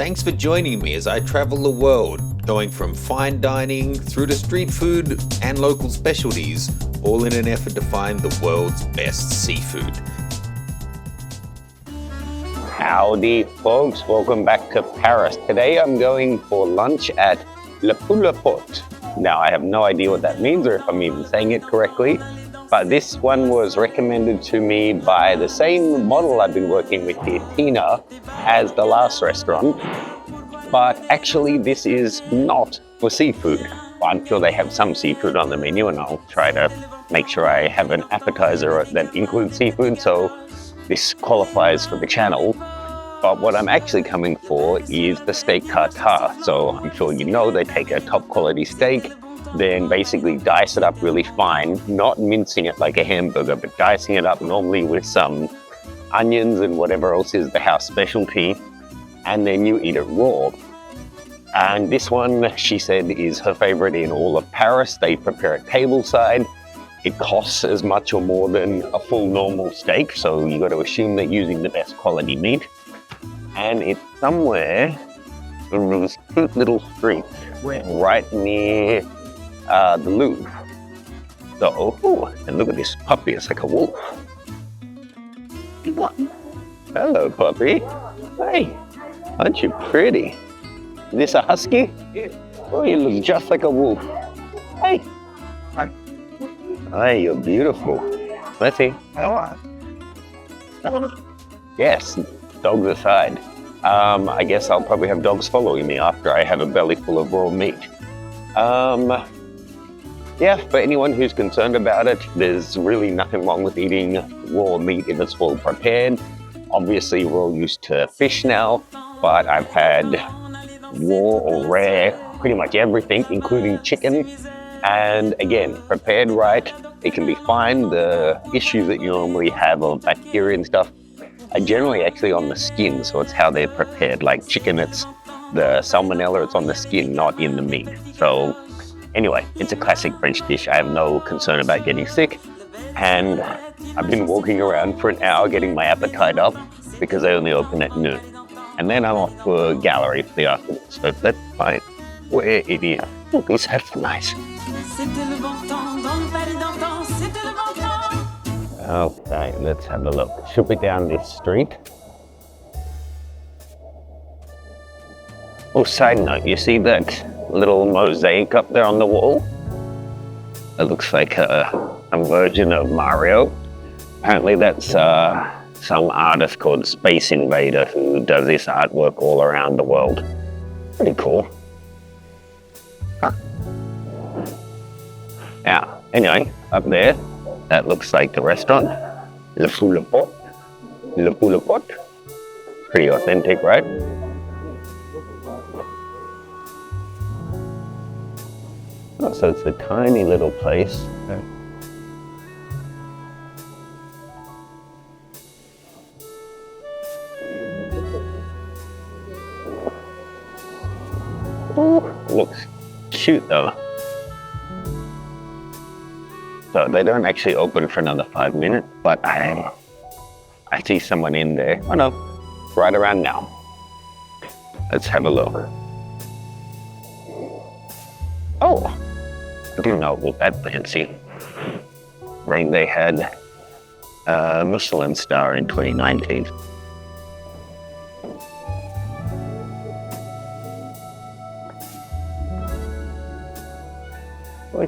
Thanks for joining me as I travel the world, going from fine dining through to street food and local specialties, all in an effort to find the world's best seafood. Howdy folks, welcome back to Paris. Today I'm going for lunch at Le Poule. Now I have no idea what that means or if I'm even saying it correctly, but this one was recommended to me by the same model I've been working with here, Tina, as the last restaurant. But actually this is not for seafood. I'm sure they have some seafood on the menu and I'll try to make sure I have an appetizer that includes seafood, so this qualifies for the channel. But what I'm actually coming for is the steak tartare. So I'm sure you know they take a top quality steak, then basically dice it up really fine, not mincing it like a hamburger, but dicing it up normally with some onions and whatever else is the house specialty, and then you eat it raw. And this one, she said, is her favorite in all of Paris. They prepare it tableside. It costs as much or more than a full normal steak, so you got to assume they're using the best quality meat. And it's somewhere in these cute little streets right near the Louvre. So, and look at this puppy, it's like a wolf. Hello, puppy. Hey, aren't you pretty? Is this a husky? Oh, you look just like a wolf. Hey. Hey, you're beautiful. Let's see. Yes, dogs aside. I guess I'll probably have dogs following me after I have a belly full of raw meat. Yeah, for anyone who's concerned about it, there's really nothing wrong with eating raw meat if it's well prepared. Obviously, we're all used to fish now, but I've had raw or rare, pretty much everything, including chicken. And again, prepared right, it can be fine. The issues that you normally have of bacteria and stuff are generally actually on the skin, so it's how they're prepared. Like chicken, it's the salmonella, it's on the skin, not in the meat. So anyway, it's a classic French dish. I have no concern about getting sick, and I've been walking around for an hour getting my appetite up because they only open at noon. And then I'm off to a gallery for the afternoon, so that's fine. Where it is. Look, this hat's nice. Okay, let's have a look. Should be down this street. Oh, side note, you see that little mosaic up there on the wall? It looks like a version of Mario. Apparently that's some artist called Space Invader who does this artwork all around the world. Pretty cool. Huh. Yeah, anyway, up there, that looks like the restaurant, Le Poule. Le Poule. Pretty authentic, right? Oh, so it's a tiny little place. Ooh, looks cute though. So they don't actually open for another 5 minutes, but I see someone in there. Oh no, right around now. Let's have a look. Oh, I didn't know it was that fancy. Right, they had a Michelin star in 2019.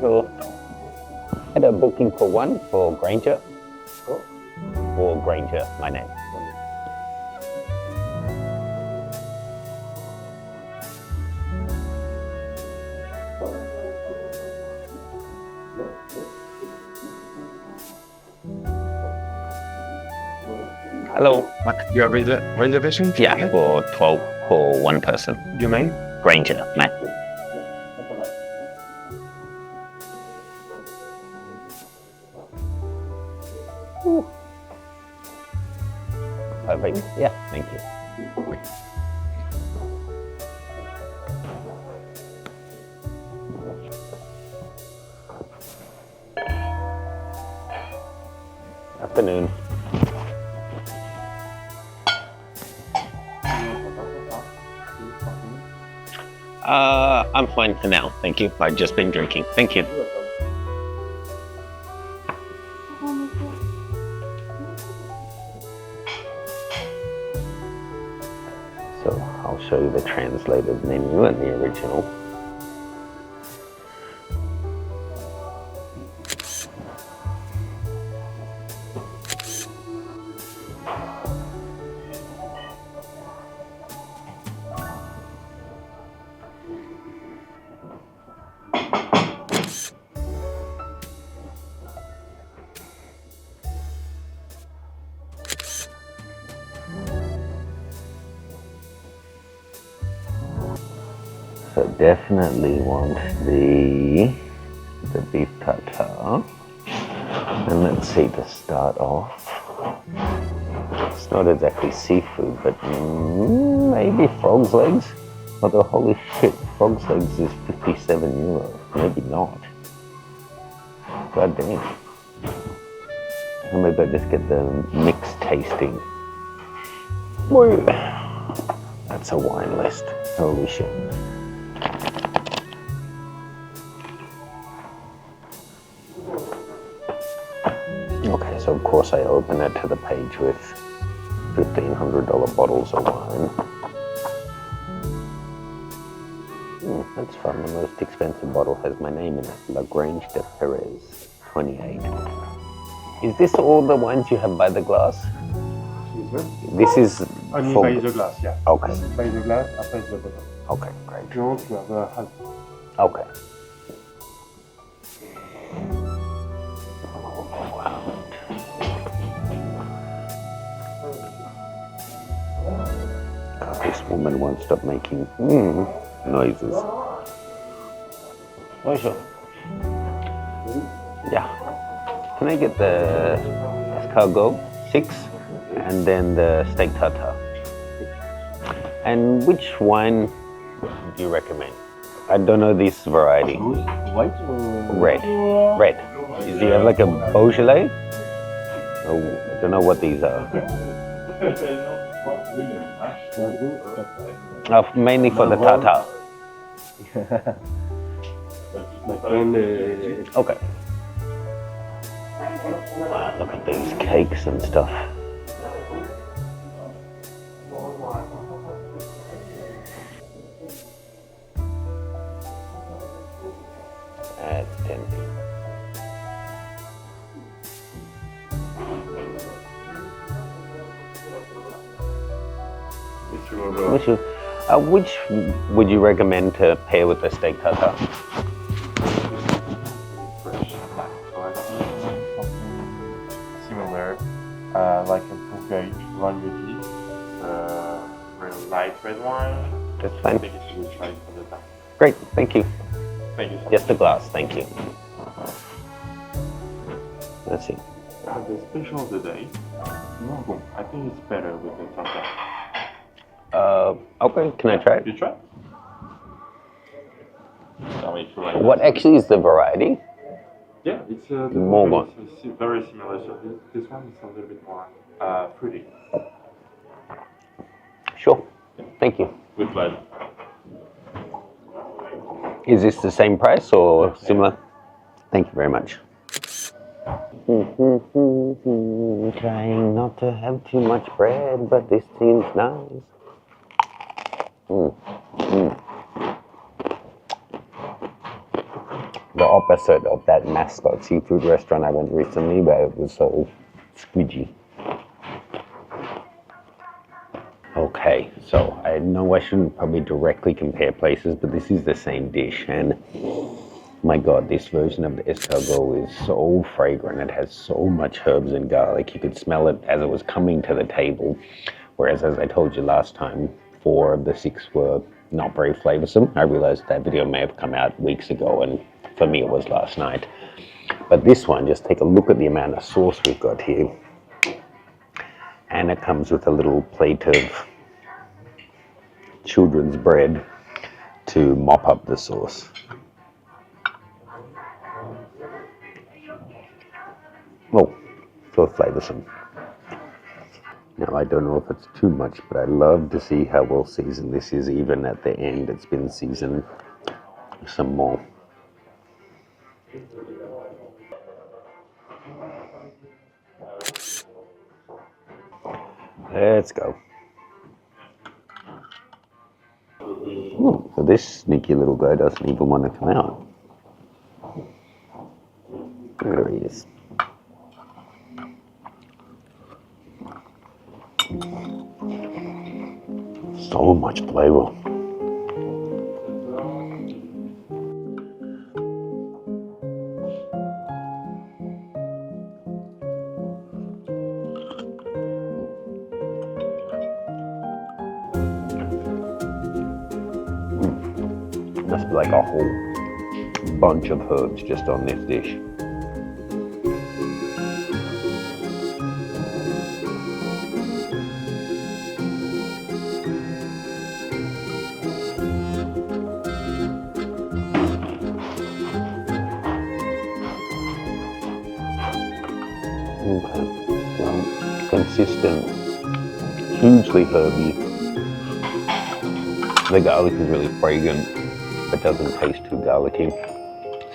Cool. Had a booking for one for Granger. Or Granger, my name. Hello. You have reservation? Yeah, for 12 for one person. Your name? Granger, Matt. Perfect. Yeah, thank you. Afternoon. I'm fine for now, thank you. I've just been drinking. Thank you. So I'll show you the translated menu and the original. So definitely want the beef tartare. And let's see, to start off, it's not exactly seafood, but maybe frog's legs. Although holy shit, frog's legs is 57 euros. Maybe not. God damn. Or maybe I just get the mixed tasting. Boy, that's a wine list. Holy shit. Okay, so of course I open it to the page with $1,500 bottles of wine. That's fun. The most expensive bottle has my name in it. La Grange de Perez, 28. Is this all the wines you have by the glass? This is only for... by the glass, yeah. Okay. This is by the glass, after the bottle. Okay, great. If you want, you have a half. Okay. God, this woman won't stop making noises. Bonjour. Yeah. Can I get the escargot, 6, and then the steak tartare? And which wine do you recommend? I don't know this variety. White or? Red. Red. Do you have like a Beaujolais? Oh, I don't know what these are. Mainly for the tartare. Okay. Wow, look at these cakes and stuff. That's tempting. Which would you recommend to pair with the steak tartare? Similar, like a Burgundy, very light red wine. That's I fine. think it's a good choice for the time. Great, thank you. Thank you so much. Just a glass, thank you. Let's see. The special of the day, Morgon. I think it's better with the tartare. Okay, can I try it? You try? Tell me if you like What that. actually is the variety? Yeah, it's Morgon. very similar. So this one is a little bit more fruity. Sure, thank you. With blood. Is this the same price or similar? Thank you very much. Trying not to have too much bread, but this seems nice. The opposite of that mascot seafood restaurant I went recently where it was so squidgy. Okay, so I know I shouldn't probably directly compare places, but this is the same dish, and my god, this version of the escargot is so fragrant. It has so much herbs and garlic. You could smell it as it was coming to the table, whereas as I told you last time, 4 of the 6 were not very flavorsome. I realized that video may have come out weeks ago, and for me it was last night. But this one, just take a look at the amount of sauce we've got here. And it comes with a little plate of children's bread to mop up the sauce. Oh, so flavoursome. Now, I don't know if it's too much, but I love to see how well seasoned this is. Even at the end, it's been seasoned some more. Let's go. Oh, so this sneaky little guy doesn't even want to come out. There he is. So much flavor. Must be like a whole bunch of herbs just on this dish. Okay, well, consistent, hugely herby. The garlic is really fragrant, but doesn't taste too garlicky.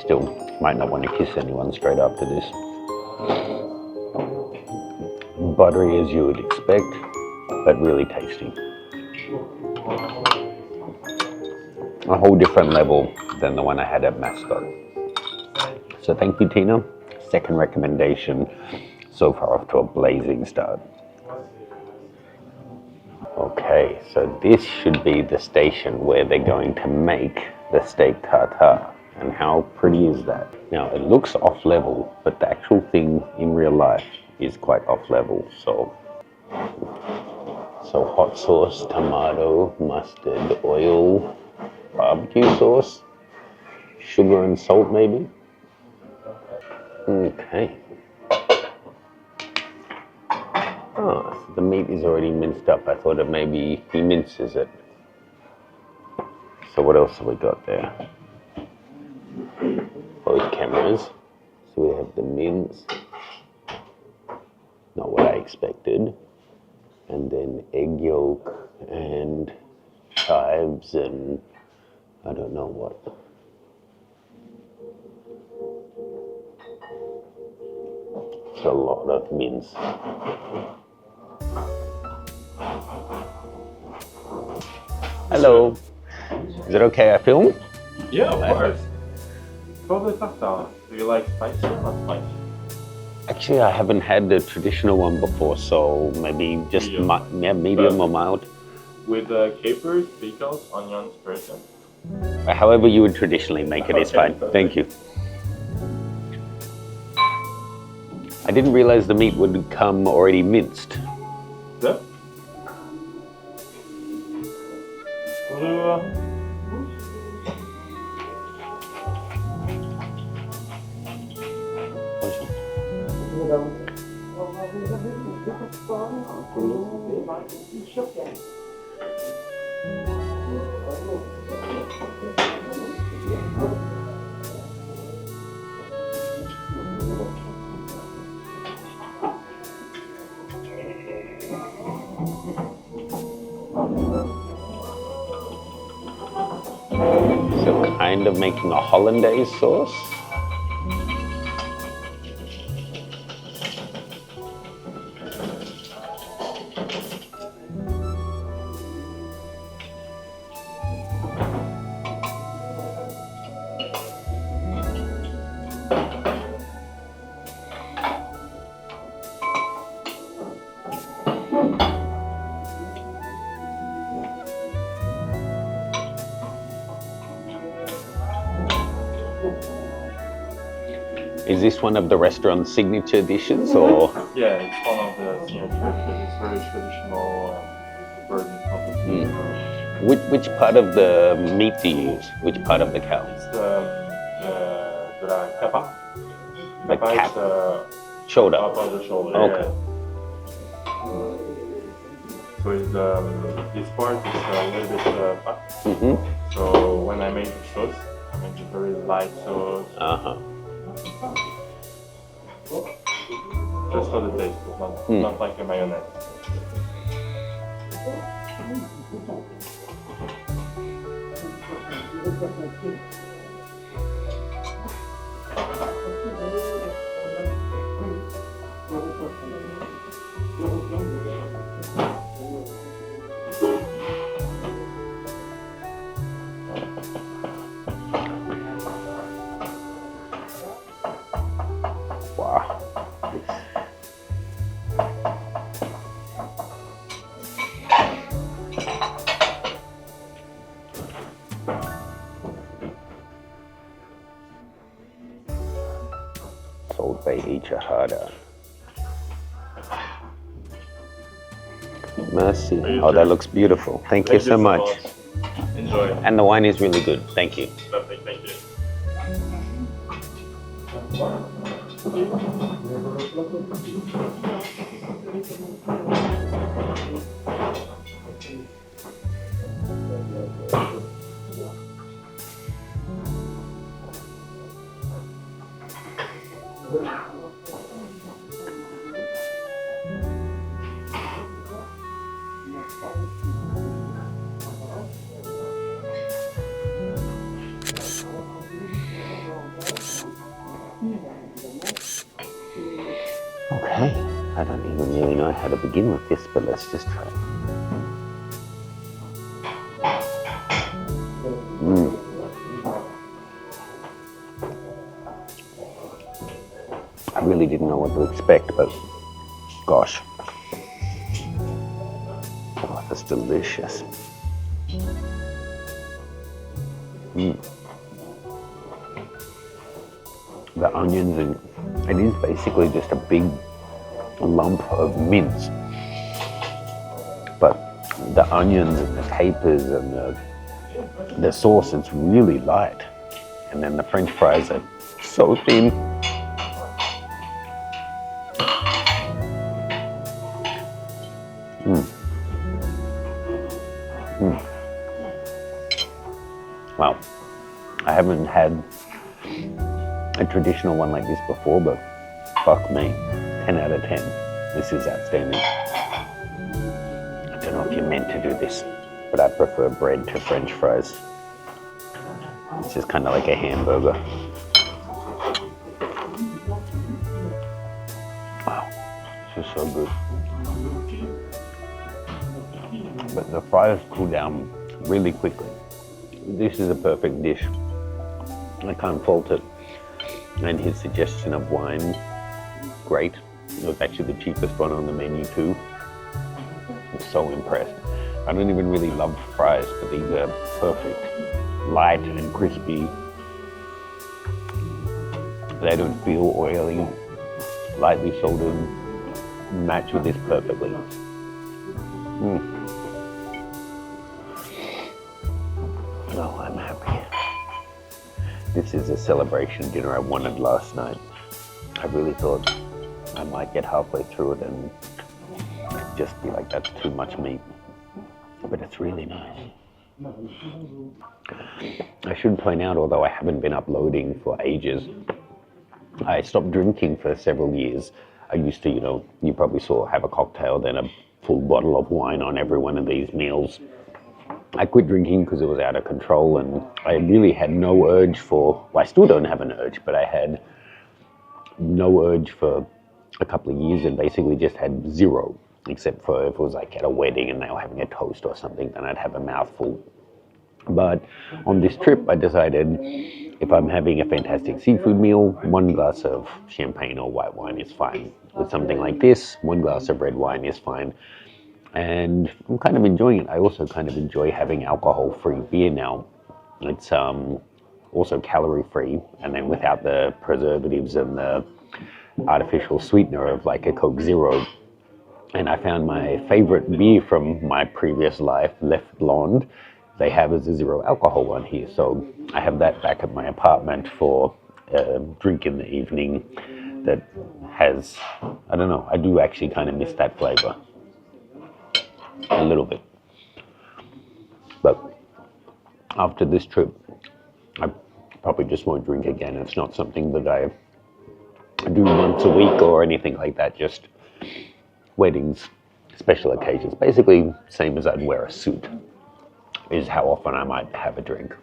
Still, might not want to kiss anyone straight after this. Buttery as you would expect, but really tasty. A whole different level than the one I had at Mascot. So thank you, Tina. Second recommendation, so far off to a blazing start. Okay, so this should be the station where they're going to make the steak tartare. And how pretty is that? Now, it looks off level, but the actual thing in real life is quite off level. So hot sauce, tomato, mustard, oil, barbecue sauce, sugar and salt maybe. Okay. Oh, so the meat is already minced up. I thought it maybe he minces it. So what else have we got there? Both cameras. So we have the mince. Not what I expected. And then egg yolk and chives and I don't know what. It's a lot of mince. Hello. Is it okay I film? Yeah, of course. For the tartare, do you like spicy or not spicy? Actually, I haven't had the traditional one before, so maybe just medium or mild. With capers, pickles, onions, present. However you would traditionally make it is fine. Thank you. I didn't realize the meat would come already minced. Yeah. So kind of making a hollandaise sauce. Is this one of the restaurant's signature dishes, or? Yeah, it's one of the signature dishes. It's very traditional Burgundy company. Which part of the meat do you use? Which part of the cow? It's the capa. The Capa cap. is the Shoulder. top of the shoulder. Okay. Yeah. So it's this part is a little bit fat. Mm-hmm. So when I make the sauce, I make a very light sauce. Just for the taste, not like a mayonnaise. Wow. Salt Bay Ichihara. Mercy. Oh, that looks beautiful. Thank you so much. Enjoy. And the wine is really good. Thank you. Perfect, thank you. Okay. I don't even really know how to begin with this, but let's just try. I really didn't know what to expect, but gosh. Oh, that's delicious. The onions, and it is basically just a big lump of mince. But the onions and the capers and the sauce, it's really light. And then the French fries are so thin. Wow, I haven't had a traditional one like this before, but fuck me, 10 out of 10. This is outstanding. I don't know if you're meant to do this, but I prefer bread to French fries. It's just kind of like a hamburger. Wow, this is so good. But the fries cool down really quickly. This is a perfect dish. I can't fault it. And his suggestion of wine, great. It was actually the cheapest one on the menu too. I'm so impressed. I don't even really love fries, but these are perfect. Light and crispy. They don't feel oily. Lightly salted. Match with this perfectly. Oh, I'm happy. This is a celebration dinner I wanted last night. I really thought I might get halfway through it and just be like, that's too much meat. But it's really nice. I should point out, although I haven't been uploading for ages, I stopped drinking for several years. I used to, you probably saw, have a cocktail, then a full bottle of wine on every one of these meals. I quit drinking because it was out of control, and I really had no urge for, well, I still don't have an urge, but I had no urge for a couple of years and basically just had zero, except for if it was like at a wedding and they were having a toast or something, then I'd have a mouthful. But on this trip, I decided if I'm having a fantastic seafood meal, 1 glass of champagne or white wine is fine. With something like this, 1 glass of red wine is fine. And I'm kind of enjoying it. I also kind of enjoy having alcohol-free beer now. It's also calorie-free, and then without the preservatives and the artificial sweetener of like a Coke Zero. And I found my favorite beer from my previous life, Left Blonde. They have as a zero alcohol one here, so I have that back at my apartment for a drink in the evening that has, I don't know, I do actually kind of miss that flavor. A little bit. But after this trip, I probably just won't drink again. It's not something that I do once a week or anything like that, just weddings, special occasions. Basically, same as I'd wear a suit, is how often I might have a drink.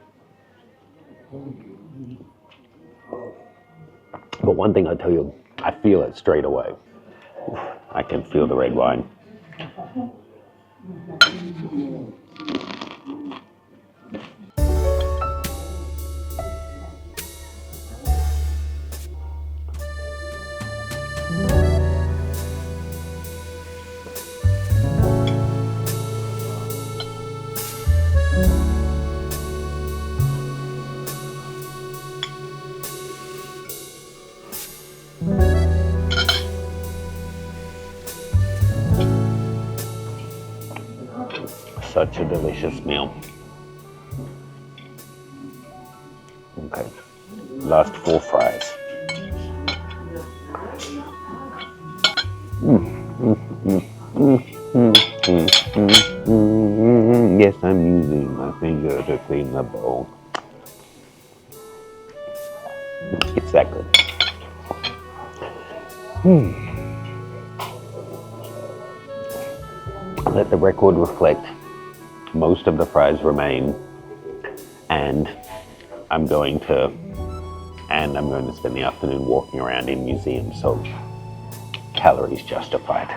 But one thing I tell you, I feel it straight away. I can feel the red wine. Such a delicious meal. Okay, last 4 fries. Yes, I'm using my finger to clean the bowl. It's that good. Let the record reflect. Most of the fries remain, and I'm going to spend the afternoon walking around in museums, so calories justified.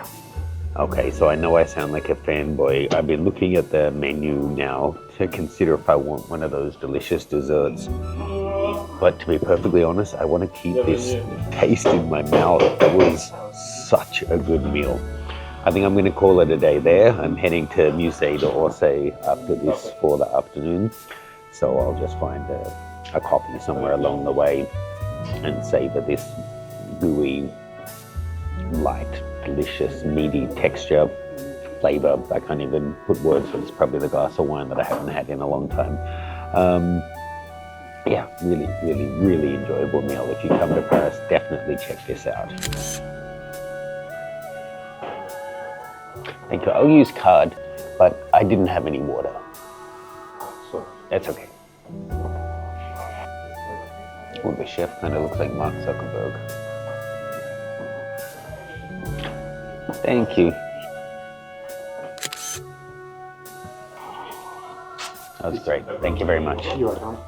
Okay, so I know I sound like a fanboy. I've been looking at the menu now to consider if I want one of those delicious desserts. But to be perfectly honest, I want to keep this taste in my mouth. That was such a good meal. I think I'm going to call it a day there. I'm heading to Musée d'Orsay after this for the afternoon. So I'll just find a coffee somewhere along the way and savor this gooey, light, delicious, meaty texture, flavor. I can't even put words for it. It's probably the glass of wine that I haven't had in a long time. Yeah, really, really, really enjoyable meal. If you come to Paris, definitely check this out. Thank you. I'll use card, but I didn't have any water. So that's okay. Oh, the chef kind of looks like Mark Zuckerberg. Thank you. That was great. Thank you very much. You're welcome.